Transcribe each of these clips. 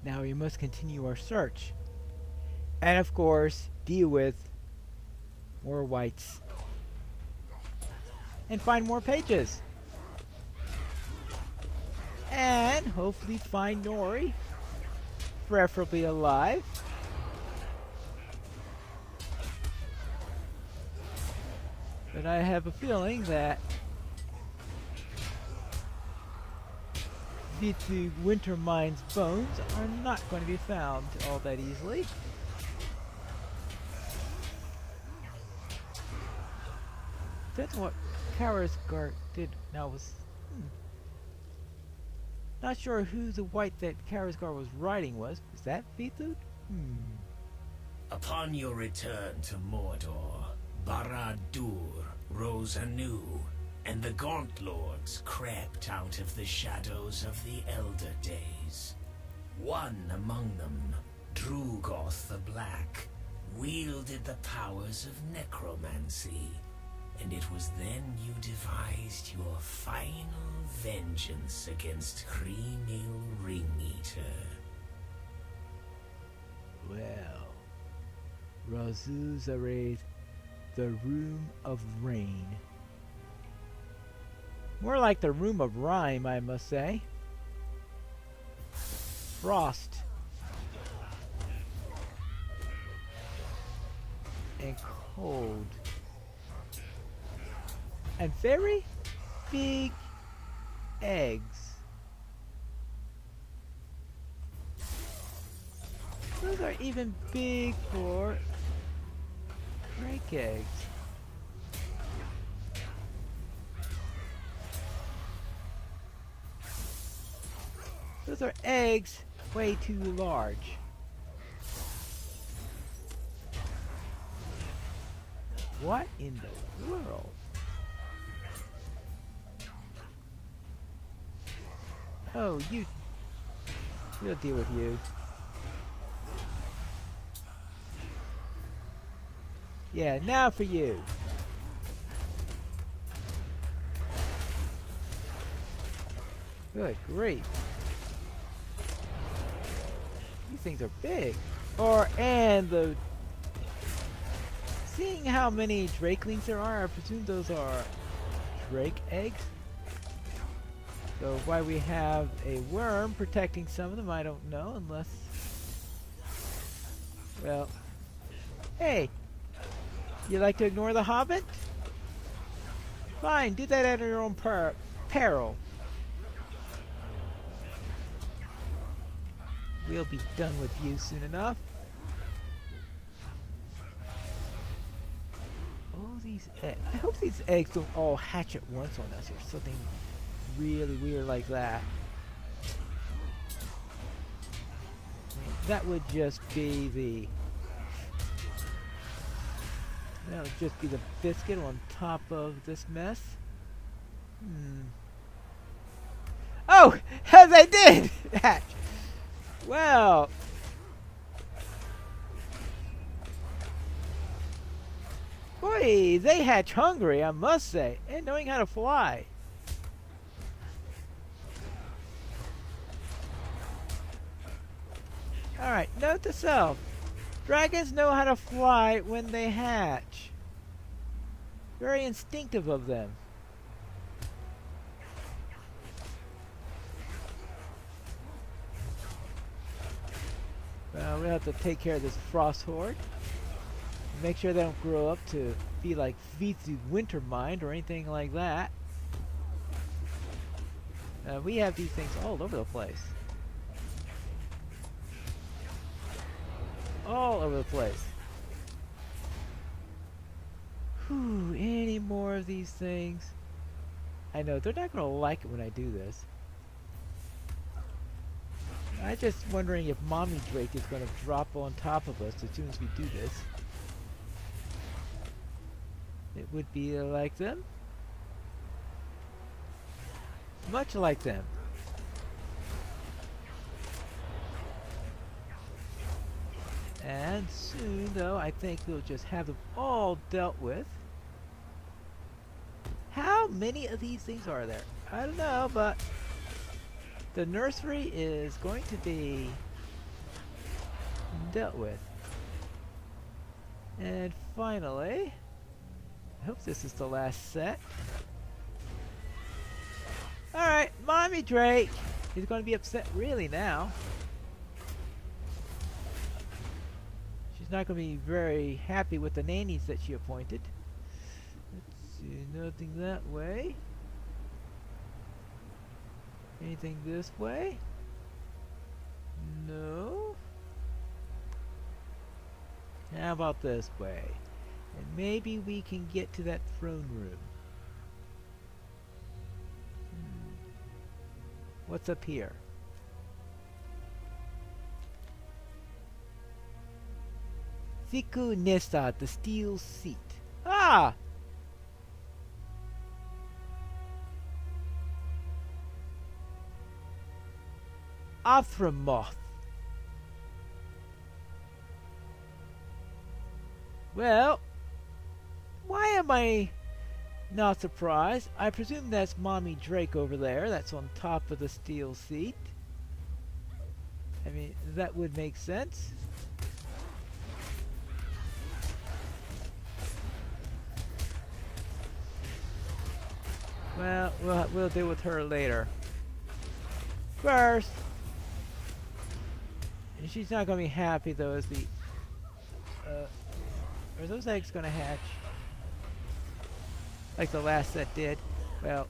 Now we must continue our search. And of course, deal with more whites. And find more pages. And hopefully find Nori. Preferably alive. But I have a feeling that the Wintermind's bones are not going to be found all that easily. That's what Karazgar did. Now was not sure who the white that Karazgar was riding was. Was that Vithud? Upon your return to Mordor, Barad-dûr rose anew, and the Gaunt Lords crept out of the shadows of the Elder Days. One among them, Drugoth the Black, wielded the powers of necromancy, and it was then you devised your final vengeance against Hrimil Ring-Eater. Well, Razuzareth, the Room of Rain. More like the Room of Rhyme, I must say. Frost. And cold. And very big eggs. Those are even big for drake eggs. Those are eggs way too large. What in the world? Oh, we'll deal with you. Yeah, now for you. Good grief. These things are big. Seeing how many drakelings there are, I presume those are drake eggs. So why we have a worm protecting some of them, I don't know, unless... Well... Hey! You like to ignore the Hobbit? Fine, do that at your own peril. We'll be done with you soon enough. Oh, these eggs. I hope these eggs don't all hatch at once on us or something really weird like that. That would just be the... That would just be the biscuit on top of this mess. Oh! They did! Hatch! Well... Boy, they hatch hungry, I must say, and knowing how to fly. Alright, note to self. Dragons know how to fly when they hatch. Very instinctive of them. Well, we'll have to take care of this frost horde. Make sure they don't grow up to be like Vithud Wintermind or anything like that. We have these things all over the place. All over the place. Whew, any more of these things? I know, they're not going to like it when I do this. I'm just wondering if Mommy Drake is going to drop on top of us as soon as we do this. It would be like them. Much like them. And soon, though, I think we'll just have them all dealt with. How many of these things are there? I don't know, but the nursery is going to be dealt with. And finally, I hope this is the last set. Alright, Mommy Drake is going to be upset really now. She's not going to be very happy with the nannies that she appointed. Let's see, nothing that way. Anything this way? No. How about this way? And maybe we can get to that throne room. What's up here? Siku Nesta, the steel seat. Ah! Athramoth. Well, why am I not surprised? I presume that's Mommy Drake over there. That's on top of the steel seat. I mean, that would make sense. Well, we'll deal with her later. First, and she's not going to be happy though, is the... are those eggs going to hatch? Like the last set did? Well,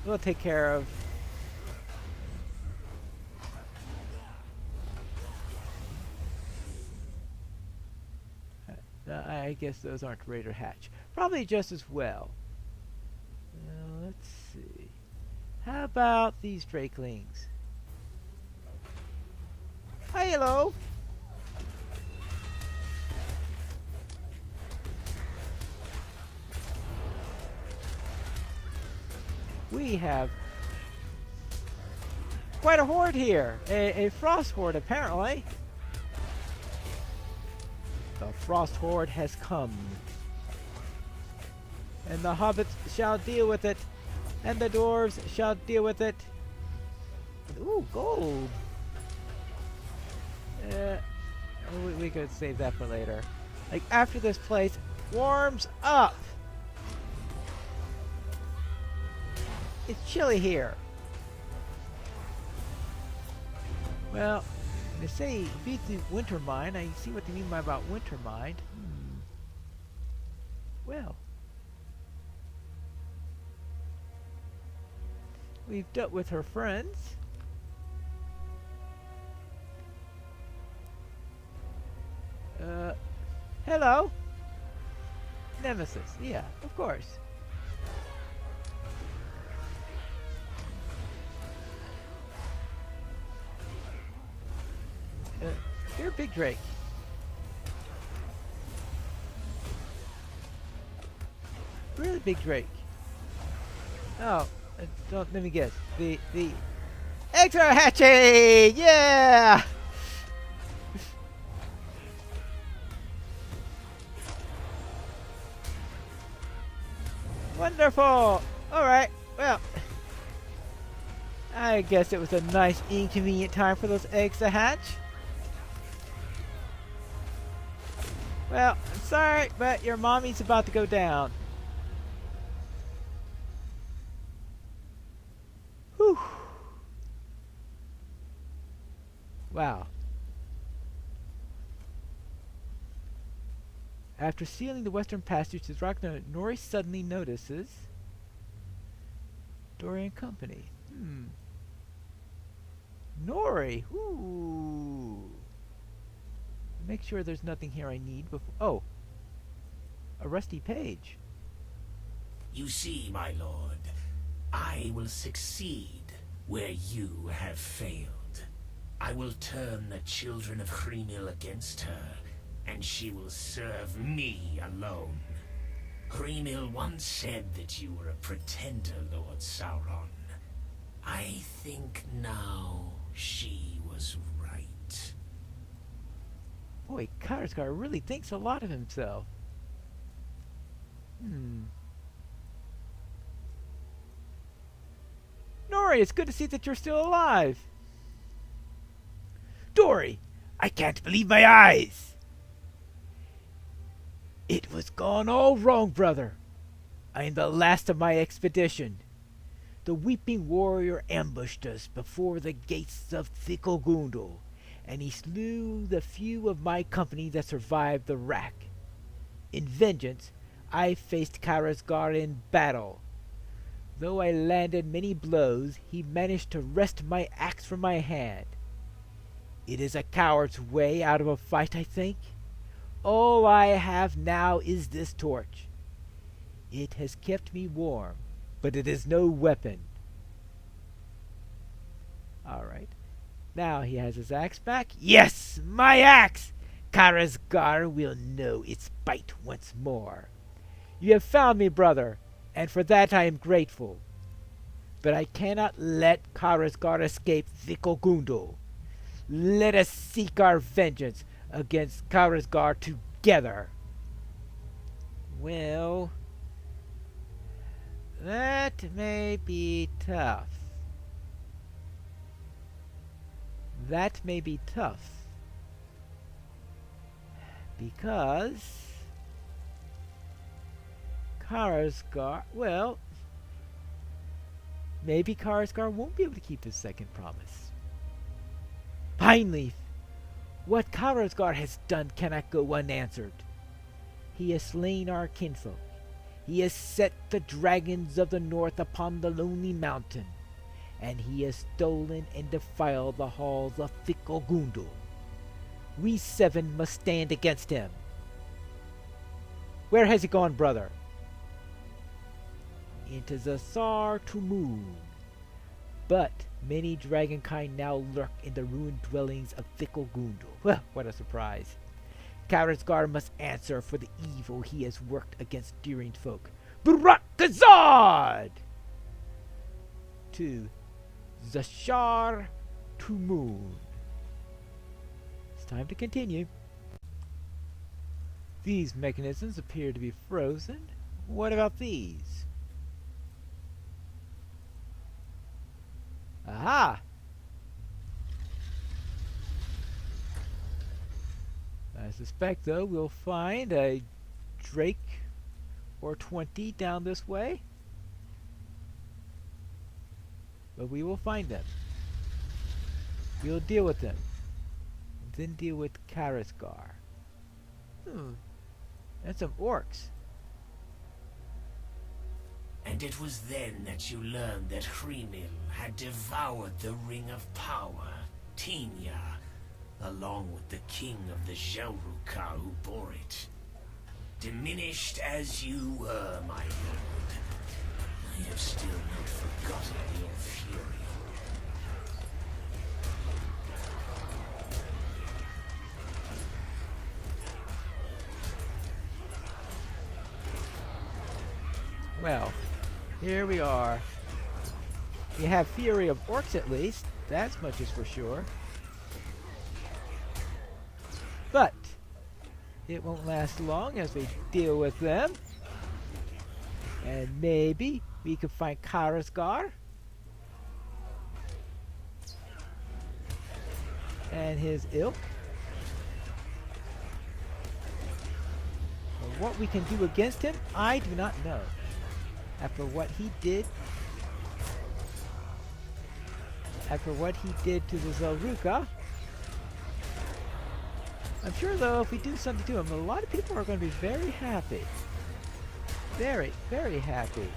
we'll take care of... I guess those aren't ready to hatch. Probably just as well. Now, let's see. How about these drakelings? Hi, hello! We have quite a horde here. A frost horde, apparently. The frost horde has come. And the hobbits shall deal with it. And the dwarves shall deal with it. Ooh, gold. We could save that for later. Like, after this place warms up. It's chilly here. Well, they say beat the winter mind. I see what they mean by about winter mind. Well, we've dealt with her friends. Hello? Nemesis. Yeah, of course. You're a big Drake. Really big Drake. Oh, don't let me guess. The eggs are hatching! Yeah! Wonderful! Alright, well, I guess it was a nice inconvenient time for those eggs to hatch. Well, I'm sorry, but your mommy's about to go down. Whew. Wow. After sealing the western passage to Drakna, Nori suddenly notices Dorian Company. Nori! Ooh. Make sure there's nothing here I need before... Oh! A rusty page. You see, my lord, I will succeed where you have failed. I will turn the children of Hrimil against her, and she will serve me alone. Hrimil once said that you were a pretender, Lord Sauron. I think now she was right. Boy, Karsgar really thinks a lot of himself. Nori, it's good to see that you're still alive. story. I can't believe my eyes. It was gone all wrong, brother. I am the last of my expedition. The weeping warrior ambushed us before the gates of Thickelgundel, and he slew the few of my company that survived the rack. In vengeance, I faced Karazgar in battle. Though I landed many blows, he managed to wrest my axe from my hand. It is a coward's way out of a fight, I think. All I have now is this torch. It has kept me warm, but it is no weapon. Alright. Now he has his axe back. Yes, my axe! Karazgar will know its bite once more. You have found me, brother, and for that I am grateful. But I cannot let Karazgar escape Thickelgundel. Let us seek our vengeance against Karazgar together. Well, that may be tough. That may be tough. Because Karazgar, well, maybe Karazgar won't be able to keep his second promise. Pineleaf, what Karazgar has done cannot go unanswered. He has slain our kinfolk. He has set the dragons of the north upon the lonely mountain, and he has stolen and defiled the halls of Thickelgundel. We 7 must stand against him. Where has he gone, brother? Into Zasar to Moon. But many dragonkind now lurk in the ruined dwellings of Thickelgundel. Well, what a surprise. Karazgar must answer for the evil he has worked against Durin folk. Burakazad! To Zashar to Moon. It's time to continue. These mechanisms appear to be frozen. What about these? Aha! I suspect, though, we'll find a Drake or 20 down this way. But we will find them. We'll deal with them. And then deal with Karazgar. And some orcs. And it was then that you learned that Hrimil had devoured the Ring of Power, Tinya, along with the king of the Jelruka who bore it. Diminished as you were, my lord, I have still not forgotten your fury. Well, here we are. We have fury of orcs at least. That's much is for sure. But it won't last long as we deal with them. And maybe we can find Karazgar and his ilk. But what we can do against him, I do not know. After what he did to the Zelruka, I'm sure, though, if we do something to him, a lot of people are going to be very happy. Very, very happy.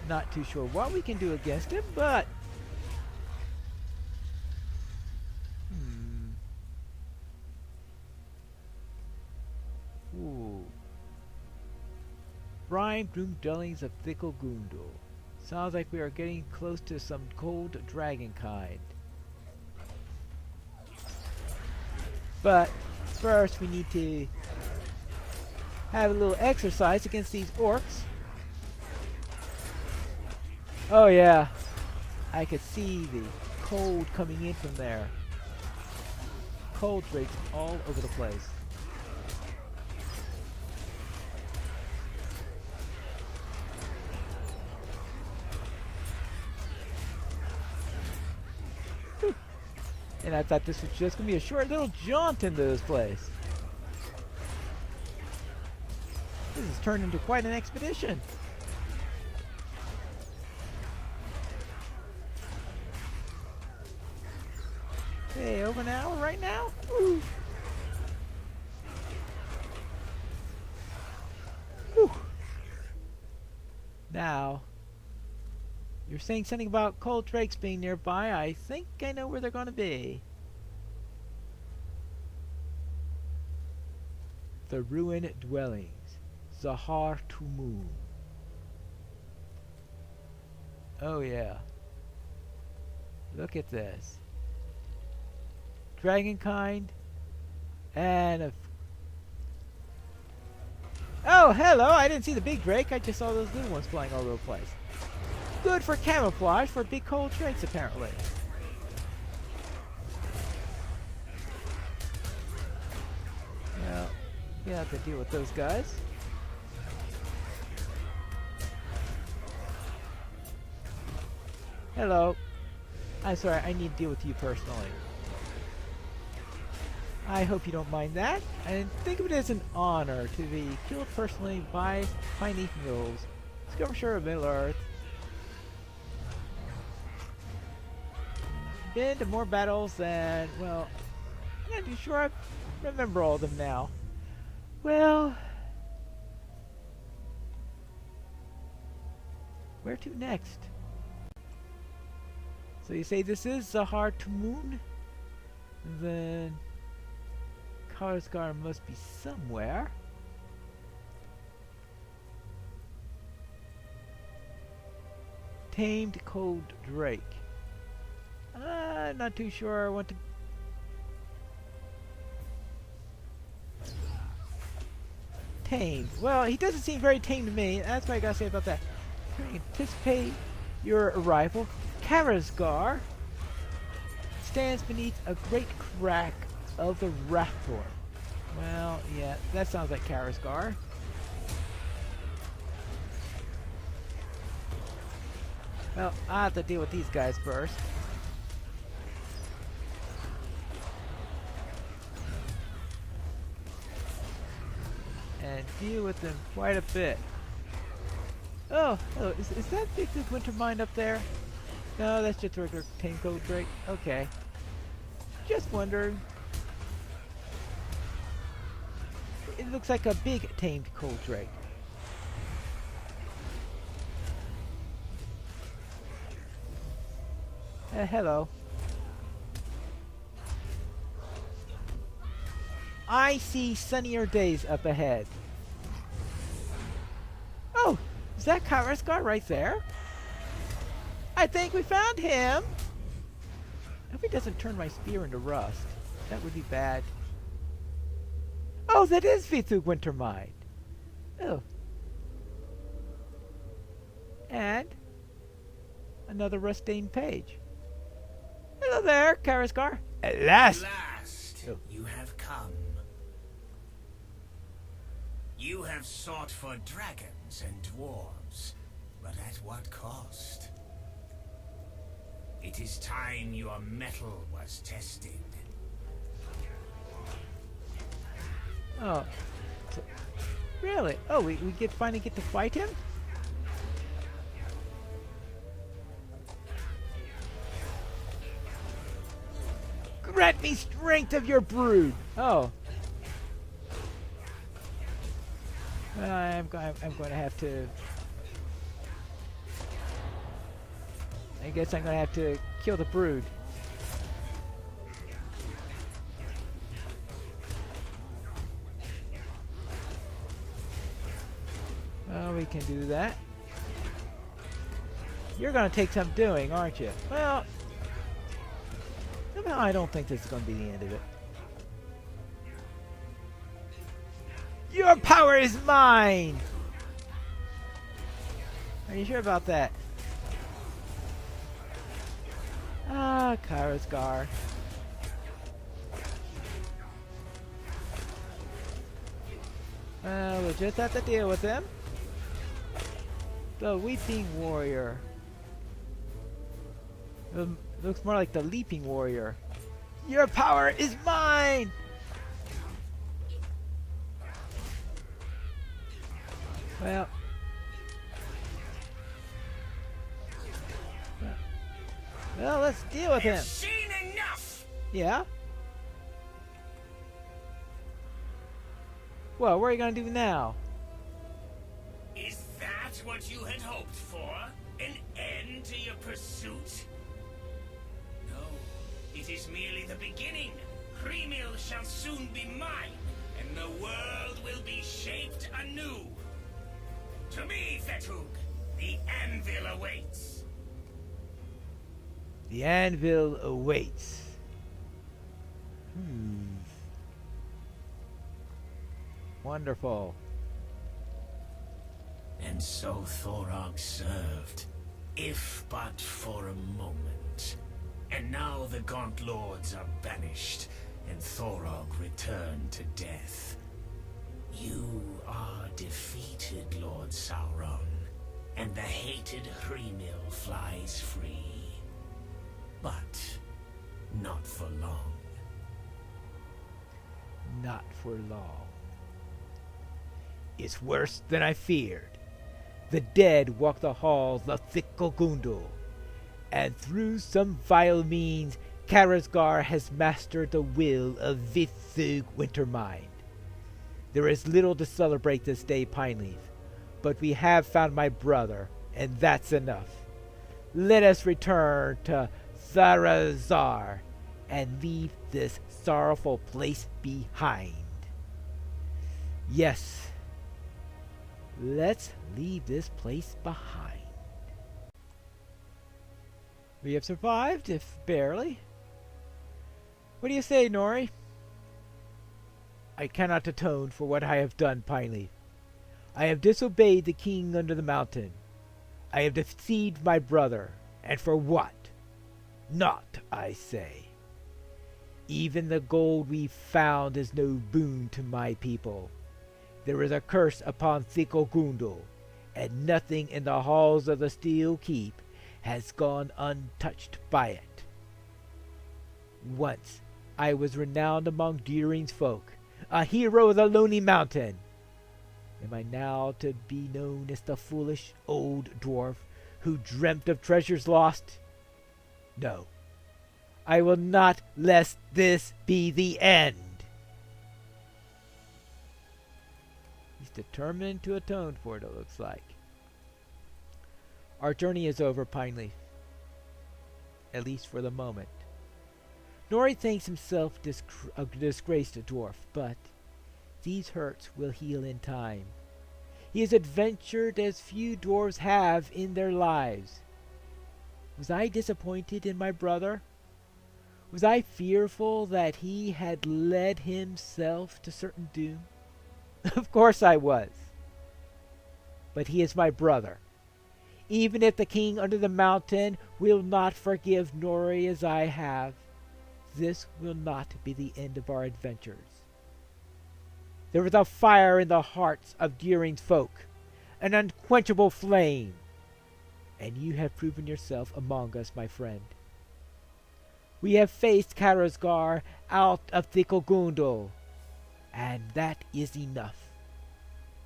Not too sure what we can do against him, but... Ooh. Brine-groomed dwellings of Thickelgundel. Sounds like we are getting close to some cold dragonkind. But first we need to have a little exercise against these orcs. Oh yeah, I could see the cold coming in from there. Cold drakes all over the place. And I thought this was just going to be a short little jaunt into this place. This has turned into quite an expedition. Hey, over an hour right now? Woo. Whew. Now, you're saying something about cold drakes being nearby. I think I know where they're going to be. The ruined dwellings. Zahar Tumun. Oh yeah. Look at this. Dragonkind and a... Oh, hello! I didn't see the big drake. I just saw those little ones flying all over the place. Good for camouflage for big cold drakes, apparently. Well, you have to deal with those guys. Hello. I'm sorry, I need to deal with you personally. I hope you don't mind that, and think of it as an honor to be killed personally by Pineleaf mules. Skirmisher of Middle-earth. Been to more battles than, well, I'm not too sure I remember all of them now. Well, where to next? So you say this is Zahar Tumun? Then Karsgar must be somewhere. Tamed cold drake. Not too sure I want to... Tamed. Well, he doesn't seem very tame to me. That's what I gotta say about that. Anticipate your arrival. Karazgar stands beneath a great crack of the Raptor. Well, yeah, that sounds like Karazgar. Well, I have to deal with these guys first. And deal with them quite a bit. Oh, is that big winter mine up there? No, that's just a regular tame cold drake. Okay. Just wondering. It looks like a big tamed cold drake. Hello. I see sunnier days up ahead. Oh, is that Karazgar right there? I think we found him! I hope he doesn't turn my spear into rust. That would be bad. Oh, that is Vithug Wintermind. Oh. And another rust-stained page. Hello there, Karazgar. At last! Oh. You have come. You have sought for dragons and dwarves, but at what cost? It is time your mettle was tested. Oh. Really? Oh, we finally get to fight him? Grant me strength of your brood! Oh. Well, I'm going to have to... I guess I'm going to have to kill the brood. Well, we can do that. You're going to take some doing, aren't you? Well, somehow I don't think this is going to be the end of it. Your power is mine! Are you sure about that? Ah, Karazgar. Well, we'll just have to deal with him. The Weeping Warrior. Looks more like the Leaping Warrior. Your power is mine! Well. Well, let's deal with him. I've seen enough! Yeah? Well, what are you gonna do now? Is that what you had hoped for? An end to your pursuit? No, it is merely the beginning. Kremil shall soon be mine, and the world will be shaped anew. To me, Fetug, the anvil awaits. The anvil awaits. Wonderful. And so Thorog served, if but for a moment. And now the Gaunt Lords are banished, and Thorog returned to death. You are defeated, Lord Sauron, and the hated Hremil flies free. But not for long. Not for long. It's worse than I feared. The dead walk the halls of Thikogundul, and through some vile means, Karazgar has mastered the will of Vithug Wintermind. There is little to celebrate this day, Pineleaf, but we have found my brother, and that's enough. Let us return to Tharazar and leave this sorrowful place behind. Yes, let's leave this place behind. We have survived, if barely. What do you say, Nori? I cannot atone for what I have done, Pineleaf. I have disobeyed the king under the mountain. I have deceived my brother, and for what? Naught, I say. Even the gold we found is no boon to my people. There is a curse upon Thikogundul, and nothing in the halls of the Steel Keep has gone untouched by it. Once I was renowned among Durin's folk, a hero of the Lonely Mountain. Am I now to be known as the foolish old dwarf who dreamt of treasures lost? No, I will not let this be the end. He's determined to atone for it, it looks like. Our journey is over, Pineleaf. At least for the moment. Nori thinks himself a disgraced dwarf, but these hurts will heal in time. He has adventured as few dwarves have in their lives. Was I disappointed in my brother? Was I fearful that he had led himself to certain doom? Of course I was. But he is my brother. Even if the king under the mountain will not forgive Nori as I have, this will not be the end of our adventures. There is a fire in the hearts of Durin's folk, an unquenchable flame, and you have proven yourself among us, my friend. We have faced Karazgar out of Thikogundul, and that is enough.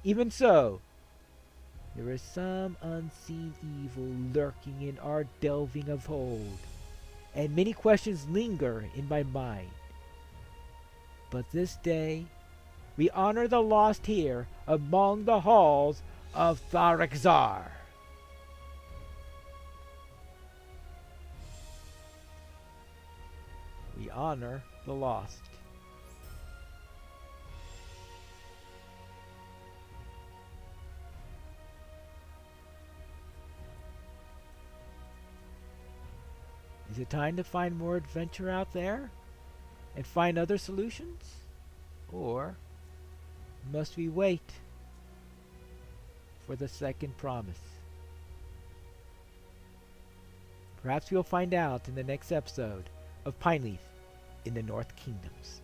Even so, there is some unseen evil lurking in our delving of hold, and many questions linger in my mind. But this day, we honor the lost here among the halls of Tharazar. We honor the lost. Is it time to find more adventure out there and find other solutions? Or must we wait for the second promise? Perhaps we'll find out in the next episode of Pineleaf in the North Kingdoms.